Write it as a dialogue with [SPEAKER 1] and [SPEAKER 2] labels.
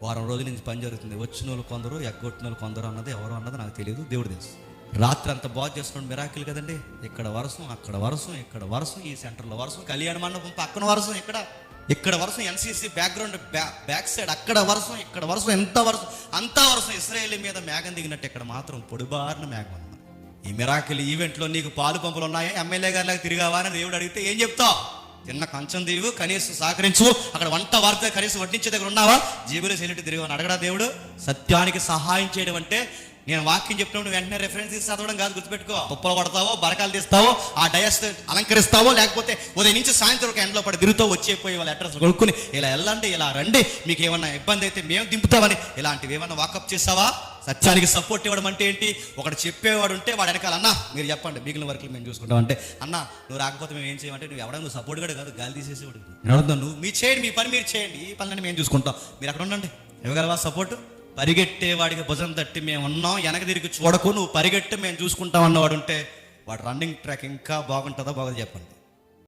[SPEAKER 1] వారం రోజుల నుంచి పని జరుగుతుంది. వచ్చిన వాళ్ళు కొందరు, ఎగ్గొట్టిన వాళ్ళు కొందరు అన్నది ఎవరు అన్నది నాకు తెలియదు, దేవుడు తెలుసు. రాత్రి అంతా బాగు చేస్తున్నాడు, మిరాకిల్ కదండి. ఇక్కడ వర్షం, అక్కడ వర్షం, ఇక్కడ వర్షం, ఈ సెంటర్లో వర్షం, కళ్యాణ మండపం పక్కన వర్షం, ఇక్కడ వర్షం, ఎన్సీసీ బ్యాక్గ్రౌండ్ బ్యాక్ సైడ్ అక్కడ వర్షం, ఇక్కడ వర్షం, ఎంత వర్షం, అంతా వర్షం. ఇశ్రాయేలు మీద మేఘం దిగినట్టు ఇక్కడ మాత్రం పొడిబారిన మేఘం ఉంది. ఈ మిరాకిల్ ఈవెంట్లో నీకు పాలు పంపులు ఉన్నాయా, ఎమ్మెల్యే గారిలాగా తిరిగావా అని దేవుడు అడిగితే ఏం చెప్తావు? తిన్న కంచం తిరుగు, కనీసం సహకరించు, అక్కడ వంట వార్త కనీసం వడ్డించే దగ్గర ఉన్నావా, జీబులో సెలిటి తిరిగి అని అడగడా దేవుడు? సత్యానికి సహాయం చేయడం అంటే నేను వాక్యం చెప్పినప్పుడు వెంటనే రెఫరెన్స్ చదవడం కాదు, గుర్తుపెట్టుకో. తుప్పలు కొడతావో, బరకాలు తీస్తావో, ఆ డయస్ అలంకరిస్తావో, లేకపోతే ఉదయం నుంచి సాయంత్రం ఒక ఎండలో పడి తిరుగుతూ వచ్చేపోయి వాళ్ళ అడ్రస్ కొనుక్కుని ఇలా వెళ్ళండి, ఇలా రండి, మీకు ఏమన్నా ఇబ్బంది అయితే మేము దింపుతామని ఇలాంటివి ఏమన్నా వాకప్ చేస్తావా? సత్యానికి సపోర్ట్ ఇవ్వడం అంటే ఏంటి? ఒకటి చెప్పేవాడు ఉంటే వాడు వెనకాల అన్న మీరు చెప్పండి, మిగిలిన వరకు మేము చూసుకుంటాం అంటే, అన్న నువ్వు రాకపోతే మేము ఏం చేయమంటే, నువ్వు ఎవడన్నా నువ్వు సపోర్ట్ కూడా కాదు, గాలి తీసేసేవాడు. నువ్వు మీ చేయండి, మీ పని మీరు చేయండి, ఈ పనులని మేము చూసుకుంటాం, మీరు అక్కడ ఉండండి. ఇవ్వగలవా సపోర్టు? పరిగెట్టేవాడికి భుజం తట్టి మేము ఉన్నాం, వెనక తిరిగి చూడకు, నువ్వు పరిగెట్టి మేము చూసుకుంటాం అన్నవాడు ఉంటే వాడు రన్నింగ్ ట్రాక్ ఇంకా బాగుంటుందా బాగుంది చెప్పండి.